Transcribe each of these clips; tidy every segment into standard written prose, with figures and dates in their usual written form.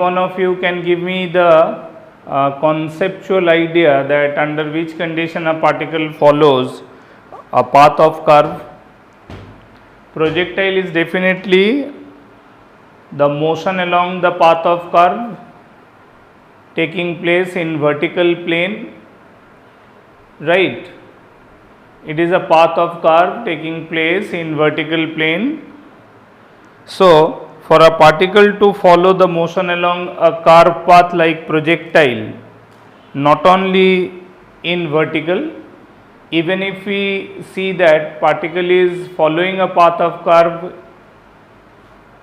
one of you can give me the conceptual idea that under which condition a particle follows a path of curve. Projectile is definitely the motion along the path of curve taking place in vertical plane, right? It is a path of curve taking place in vertical plane. So, for a particle to follow the motion along a curved path like projectile, not only in vertical, even if we see that particle is following a path of curve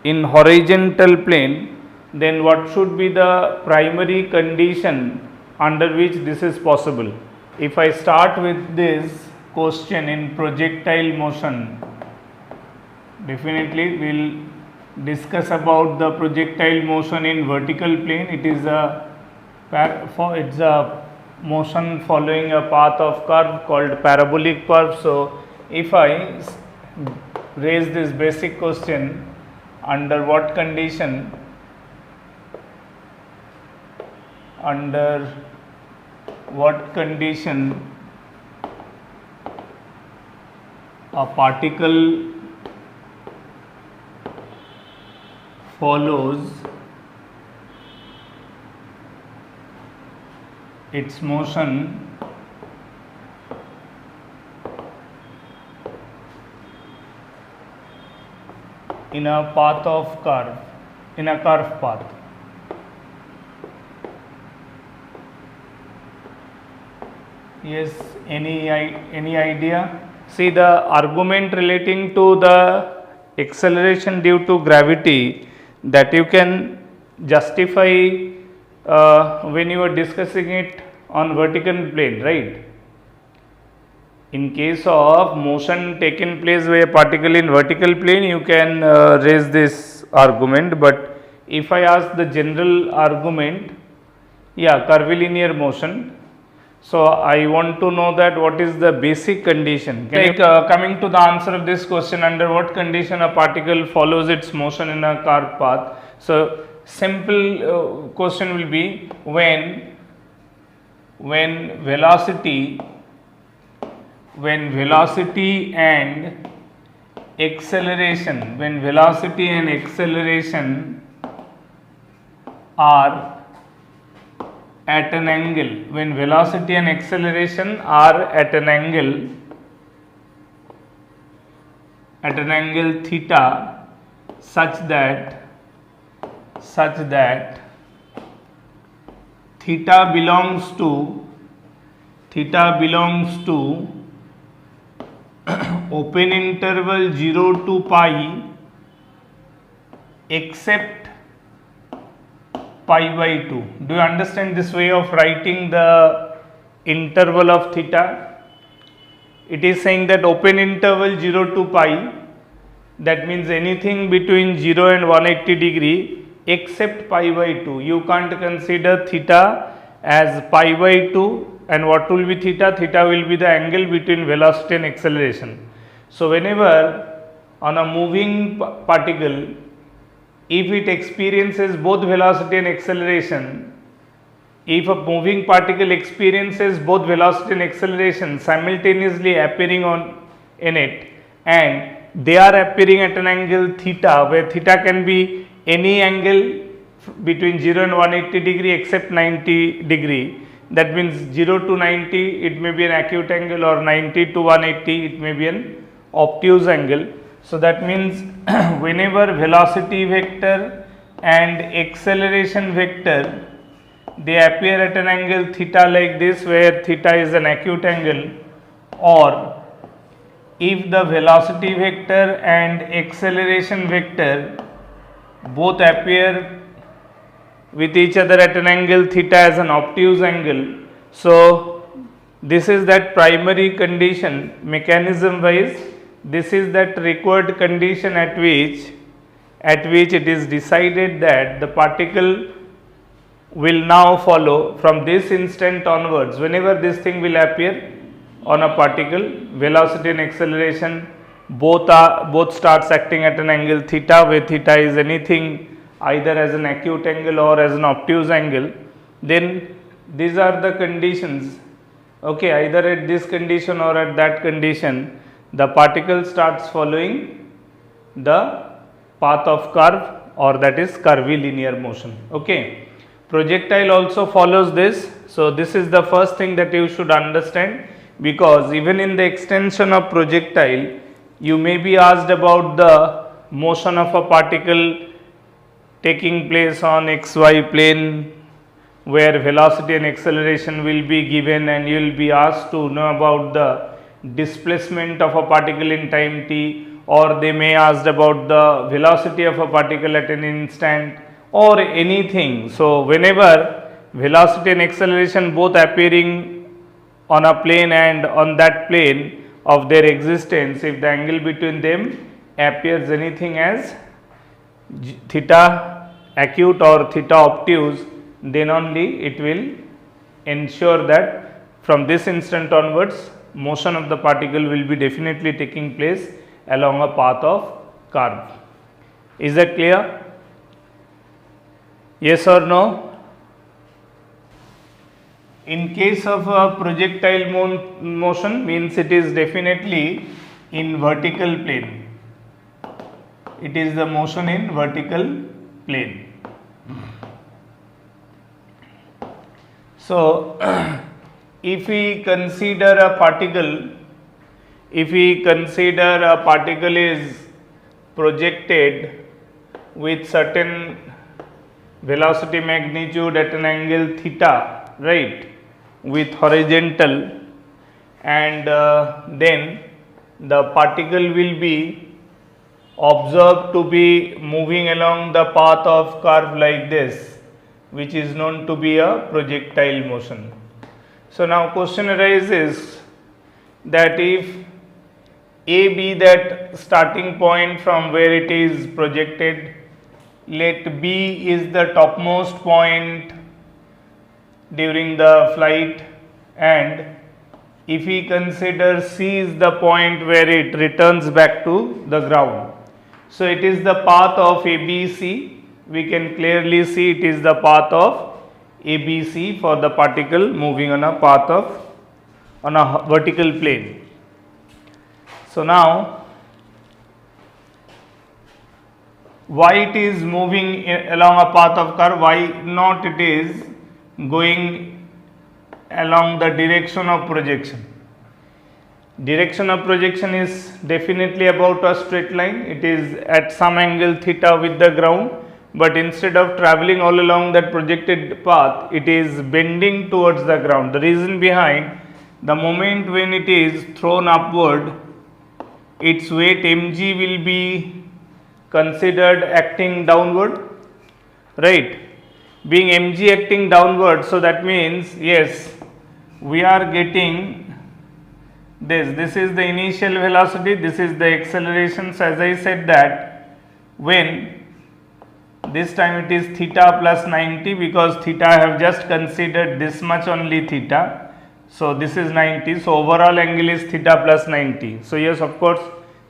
in horizontal plane, then what should be the primary condition under which this is possible? If I start with this question in projectile motion, definitely we will discuss about the projectile motion in vertical plane. It is a motion following a path of curve called parabolic curve. So, if I raise this basic question, under what condition a particle follows its motion in a path of curve, in a curve path. Yes, any idea? See, the argument relating to the acceleration due to gravity, that you can justify when you are discussing it on vertical plane, right? In case of motion taken place by a particle in vertical plane, you can raise this argument, but if I ask the general argument, yeah, curvilinear motion. So, I want to know that what is the basic condition. Coming to the answer of this question, under what condition a particle follows its motion in a curved path. So, simple question will be when velocity and acceleration, are at an angle, when velocity and acceleration are at an angle theta, such that theta belongs to open interval 0 to pi except pi by 2. Do you understand this way of writing the interval of theta? It is saying that open interval 0 to pi, that means anything between 0 and 180 degree except pi by 2. You can't consider theta as pi by 2, and what will be theta? Theta will be the angle between velocity and acceleration. So, whenever on a moving particle, if it experiences both velocity and acceleration, if a moving particle experiences both velocity and acceleration simultaneously appearing in it, and they are appearing at an angle theta, where theta can be any angle between 0 and 180 degree except 90 degree, that means 0 to 90 it may be an acute angle, or 90 to 180 it may be an obtuse angle. So, that means whenever velocity vector and acceleration vector, they appear at an angle theta like this, where theta is an acute angle, or if the velocity vector and acceleration vector both appear with each other at an angle theta as an obtuse angle. So, this is that primary condition, mechanism wise, this is that required condition at which it is decided that the particle will now follow from this instant onwards. Whenever this thing will appear on a particle, velocity and acceleration both starts acting at an angle theta, where theta is anything either as an acute angle or as an obtuse angle, then these are the conditions, okay, either at this condition or at that condition, the particle starts following the path of curve, or that is curvilinear motion. Okay, projectile also follows this. So this is the first thing that you should understand, because even in the extension of projectile, you may be asked about the motion of a particle taking place on xy plane, where velocity and acceleration will be given, and you will be asked to know about the displacement of a particle in time t, or they may ask about the velocity of a particle at an instant, or anything. So whenever velocity and acceleration both appearing on a plane and on that plane of their existence, if the angle between them appears anything as theta acute or theta obtuse, then only it will ensure that from this instant onwards motion of the particle will be definitely taking place along a path of curve. Is that clear? Yes or no? In case of a projectile motion, means it is definitely in vertical plane. It is the motion in vertical plane. So if we consider a particle, is projected with certain velocity magnitude at an angle theta, right, with horizontal, and then the particle will be observed to be moving along the path of curve like this, which is known to be a projectile motion. So now question arises that if A be that starting point from where it is projected, let B is the topmost point during the flight, and if we consider C is the point where it returns back to the ground. So it is the path of ABC. We can clearly see it is the path of ABC for the particle moving on a path of on a vertical plane. So now why it is moving along a path of curve, why not it is going along the direction of projection? Direction of projection is definitely about a straight line. It is at some angle theta with the ground, but instead of traveling all along that projected path, it is bending towards the ground. The reason behind, the moment when it is thrown upward, its weight mg will be considered acting downward, right, being mg acting downward. So that means, yes, we are getting this is the initial velocity, this is the acceleration. So as I said that when this time it is theta plus 90, because theta I have just considered this much only theta, so this is 90, so overall angle is theta plus 90. So yes, of course,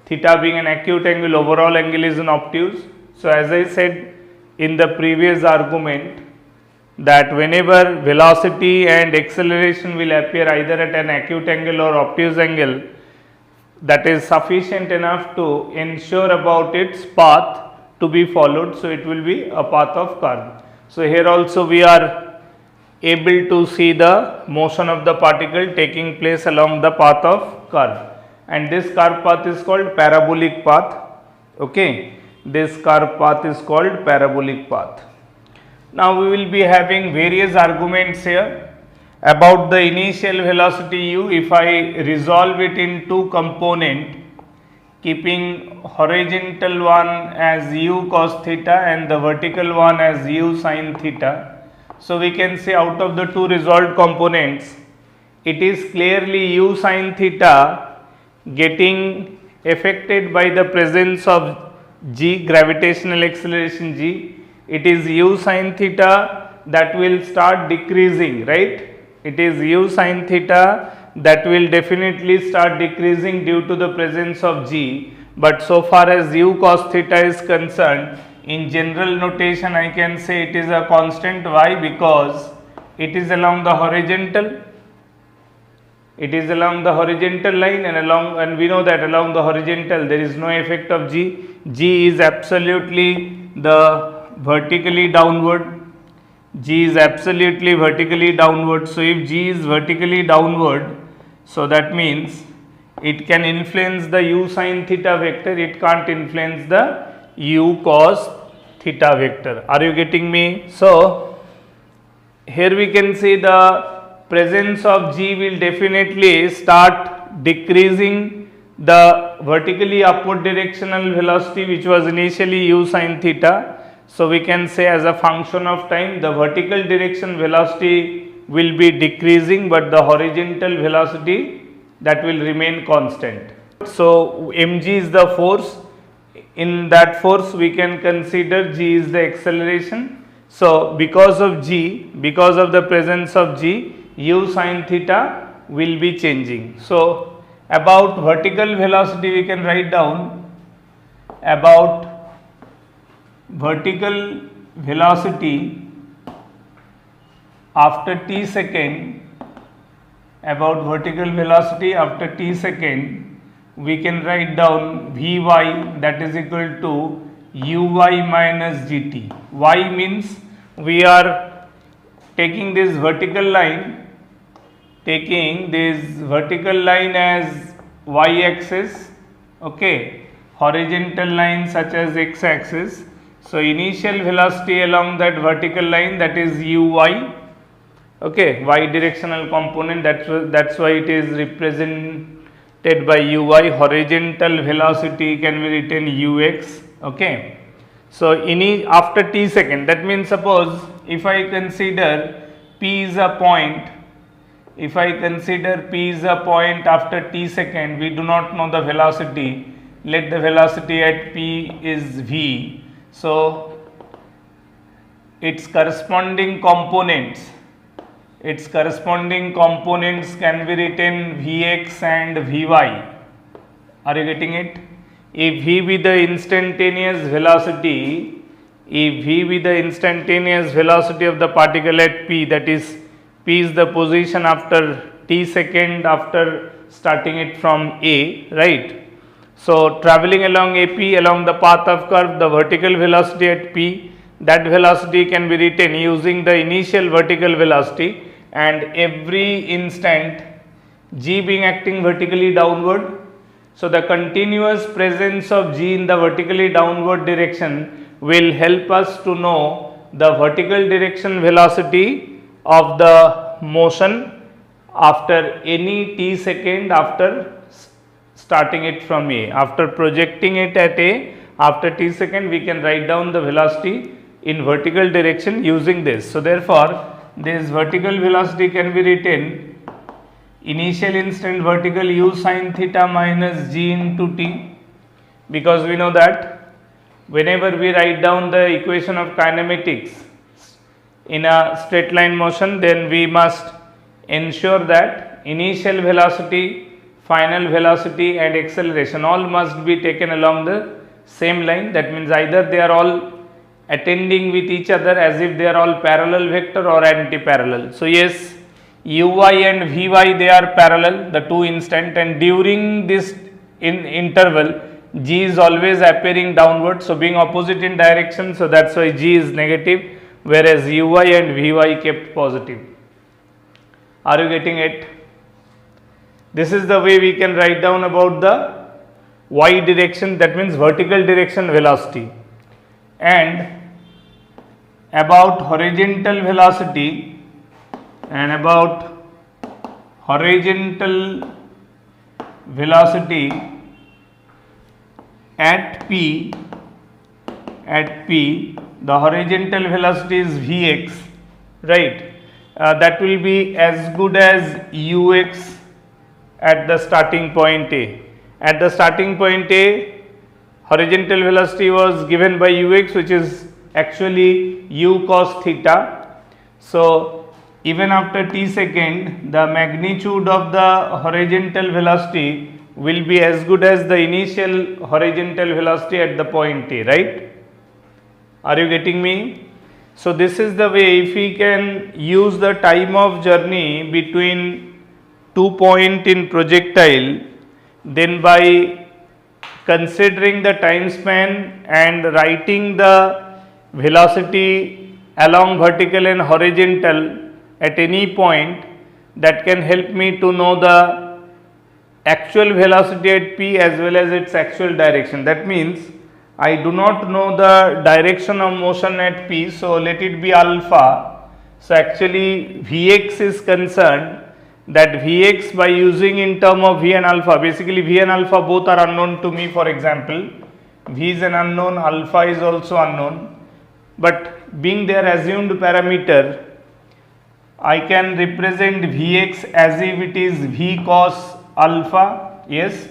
theta being an acute angle, overall angle is an obtuse. So as I said in the previous argument, that whenever velocity and acceleration will appear either at an acute angle or obtuse angle, that is sufficient enough to ensure about its path to be followed. So it will be a path of curve. So here also we are able to see the motion of the particle taking place along the path of curve, and this curve path is called parabolic path. Okay, this curve path is called parabolic path. Now we will be having various arguments here about the initial velocity u. If I resolve it in two component, keeping horizontal one as u cos theta and the vertical one as u sin theta, so we can say out of the two resolved components, it is clearly u sin theta getting affected by the presence of g, gravitational acceleration g. It is u sin theta that will start decreasing, right? It is u sin theta that will definitely start decreasing due to the presence of g, but so far as u cos theta is concerned, In general notation, I can say it is a constant. Why? Because it is along the horizontal. It is along the horizontal line, and we know that along the horizontal there is no effect of G. G is absolutely the vertically downward. G is absolutely vertically downward. So if G is vertically downward, so that means it can influence the u sin theta vector, it can't influence the u cos theta vector. Are you getting me? So here we can see the presence of G will definitely start decreasing the vertically upward directional velocity, which was initially u sin theta. So we can say as a function of time the vertical direction velocity will be decreasing, but the horizontal velocity that will remain constant. So mg is the force. In that force we can consider G is the acceleration. So because of G, because of the presence of G, u sin theta will be changing. So about vertical velocity we can write down about vertical velocity after t second, about vertical velocity after t second, we can write down Vy, that is equal to uy minus gt. Y means we are taking this vertical line, as y axis, okay, horizontal line such as x axis. So initial velocity along that vertical line, that is uy, okay, y directional component, that's why it is represented by uy. Horizontal velocity can be written ux, okay. So after t second, that means suppose if I consider p is a point, after t second, we do not know the velocity. Let the velocity at p is v. So its corresponding components can be written Vx and Vy. Are you getting it? If V be the instantaneous velocity, of the particle at p, that is p is the position after t second after starting it from A, right? So traveling along AP, along the path of curve, the vertical velocity at p, that velocity can be written using the initial vertical velocity, and every instant G being acting vertically downward. So the continuous presence of G in the vertically downward direction will help us to know the vertical direction velocity of the motion after any t second after starting it from A. After projecting it at A, after t second, we can write down the velocity in vertical direction using this. So therefore this vertical velocity can be written initial instant vertical u sin theta minus g into t, because we know that whenever we write down the equation of kinematics in a straight line motion, then we must ensure that initial velocity, final velocity and acceleration all must be taken along the same line. That means either they are all attending with each other as if they are all parallel vector or anti-parallel. So yes, uy and vy, they are parallel, the two instant, and during this interval g is always appearing downward, so being opposite in direction, so that's why g is negative, whereas uy and vy kept positive. Are you getting it? This is the way we can write down about the y direction, that means vertical direction velocity, and about horizontal velocity, at p, the horizontal velocity is Vx, right? That will be as good as ux at the starting point A. At the starting point A, horizontal velocity was given by ux, which is actually u cos theta. So even after t second, the magnitude of the horizontal velocity will be as good as the initial horizontal velocity at the point A, right? Are you getting me? So this is the way, if we can use the time of journey between 2 points in projectile, then by considering the time span and writing the velocity along vertical and horizontal at any point, that can help me to know the actual velocity at p as well as its actual direction. That means I do not know the direction of motion at p, so let it be alpha. So actually Vx is concerned, that Vx by using in term of V and alpha, basically V and alpha both are unknown to me. For example, V is an unknown, alpha is also unknown, but being their assumed parameter, I can represent Vx as if it is V cos alpha. Yes,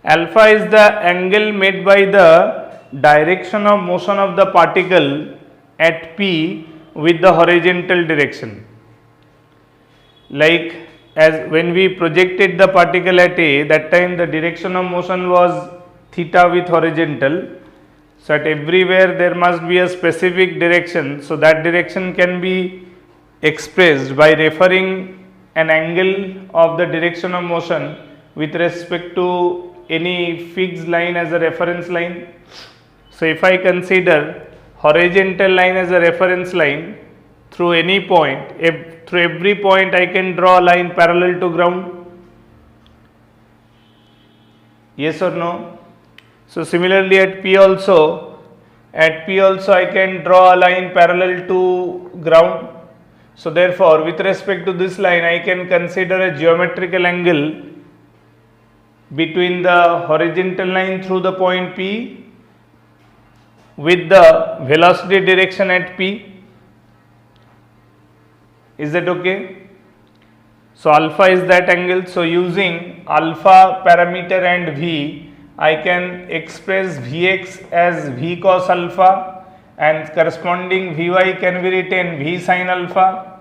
alpha is the angle made by the direction of motion of the particle at p with the horizontal direction. Like as when we projected the particle at a, that time the direction of motion was theta with horizontal. So at everywhere there must be a specific direction. So that direction can be expressed by referring an angle of the direction of motion with respect to any fixed line as a reference line. So if I consider horizontal line as a reference line through any point, through every point I can draw a line parallel to ground. Yes or no? So similarly at P also I can draw a line parallel to ground. So therefore with respect to this line I can consider a geometrical angle between the horizontal line through the point P with the velocity direction at P. Is that okay? So alpha is that angle. So using alpha parameter and V, I can express Vx as V cos alpha, and corresponding Vy can be written V sin alpha.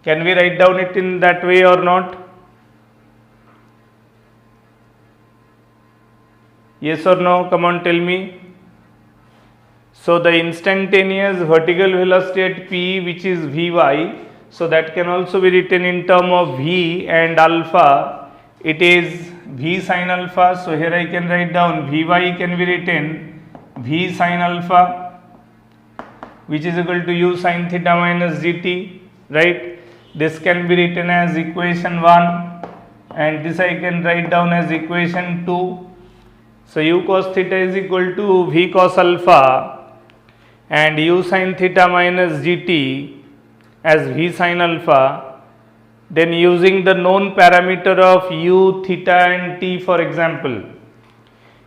Can we write down it in that way or not? Yes or no? Come on, tell me. So the instantaneous vertical velocity at p, which is Vy, so that can also be written in term of V and alpha. It is V sin alpha. So here I can write down Vy can be written V sin alpha, which is equal to u sin theta minus gt, right? This can be written as equation 1, and this I can write down as equation 2. So u cos theta is equal to V cos alpha and u sin theta minus gt as V sin alpha. Then using the known parameter of u, theta and t, for example,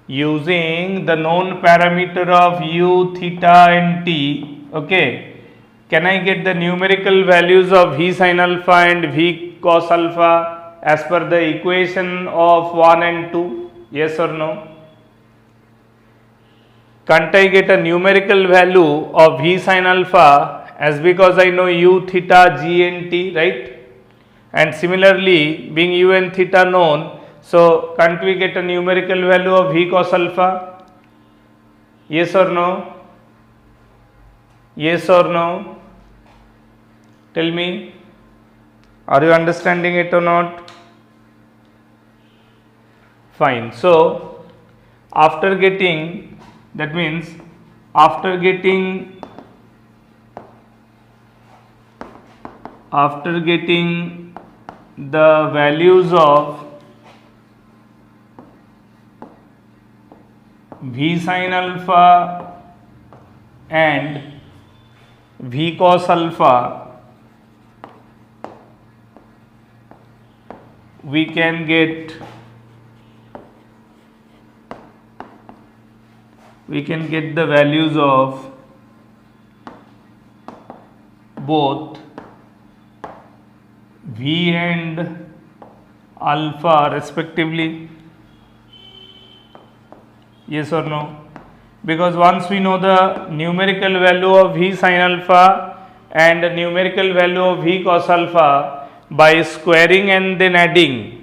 using the known parameter of u, theta and t, okay, can I get the numerical values of V sin alpha and V cos alpha as per the equation of 1 and 2? Yes or no? Can't I get a numerical value of V sin alpha, as because I know u, theta, g and t, right? And similarly, being u and theta known, so can't we get a numerical value of V cos alpha? Yes or no? Yes or no? Tell me, are you understanding it or not? Fine. So after getting, that means after getting the values of V sin alpha and V cos alpha, we can get the values of both V and alpha respectively. Yes or no? Because once we know the numerical value of V sin alpha and the numerical value of V cos alpha, by squaring and then adding,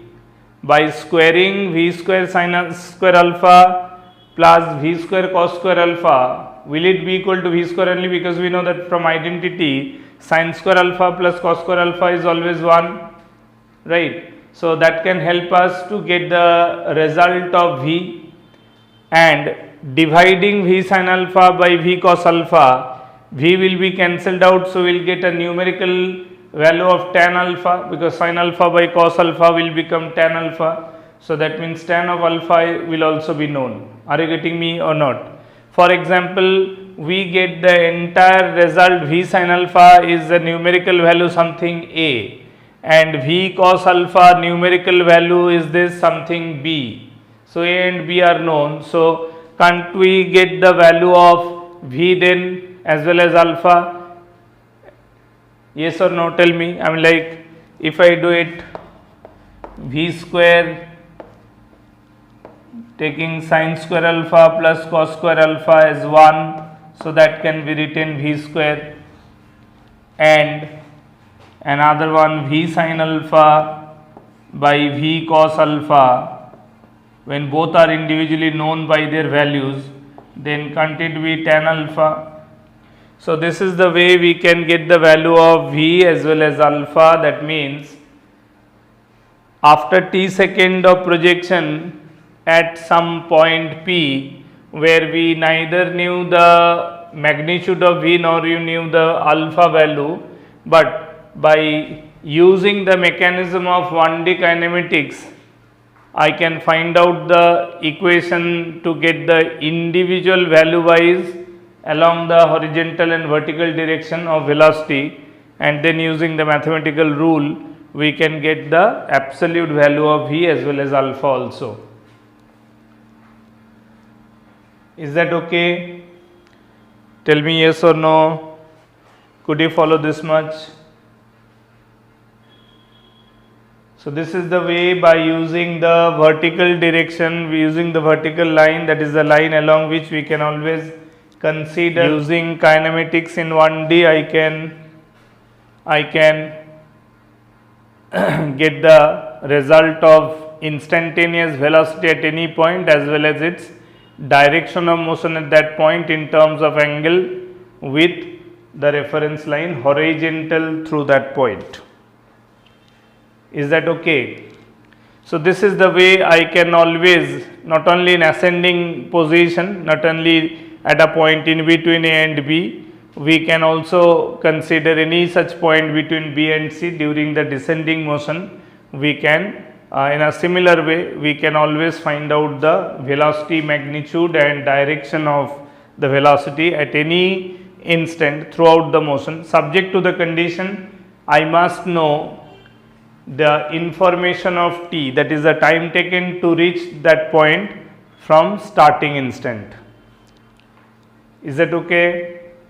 by squaring V square sin square alpha plus v square cos square alpha, will it be equal to v square only, because we know that from identity sin square alpha plus cos square alpha is always 1, right? So that can help us to get the result of v, and dividing v sin alpha by v cos alpha, v will be cancelled out, so we will get a numerical value of tan alpha, because sin alpha by cos alpha will become tan alpha. So that means tan of alpha will also be known. Are you getting me or not? For example, we get the entire result v sin alpha is a numerical value something a, and v cos alpha numerical value is this something b. So a and b are known. So can't we get the value of v then as well as alpha? Yes or no? Tell me. I mean, like if I do it, v square taking sin square alpha plus cos square alpha as 1, so that can be written v square, and another one v sin alpha by v cos alpha, when both are individually known by their values, then can't it be tan alpha? So this is the way we can get the value of v as well as alpha. That means after t second of projection at some point p, where we neither knew the magnitude of v nor you knew the alpha value, but by using the mechanism of 1D kinematics, I can find out the equation to get the individual value wise along the horizontal and vertical direction of velocity, and then using the mathematical rule we can get the absolute value of v as well as alpha also. Is that okay? Tell me yes or no. Could you follow this much? So this is the way, by using the vertical direction, using the vertical line, that is the line along which we can always consider using kinematics in 1D, I can get the result of instantaneous velocity at any point as well as its direction of motion at that point in terms of angle with the reference line horizontal through that point. Is that okay? So this is the way I can always, not only in ascending position, not only at a point in between A and B, we can also consider any such point between B and C during the descending motion. We can in a similar way, we can always find out the velocity, magnitude and direction of the velocity at any instant throughout the motion, subject to the condition I must know the information of t, that is the time taken to reach that point from starting instant. Is that okay?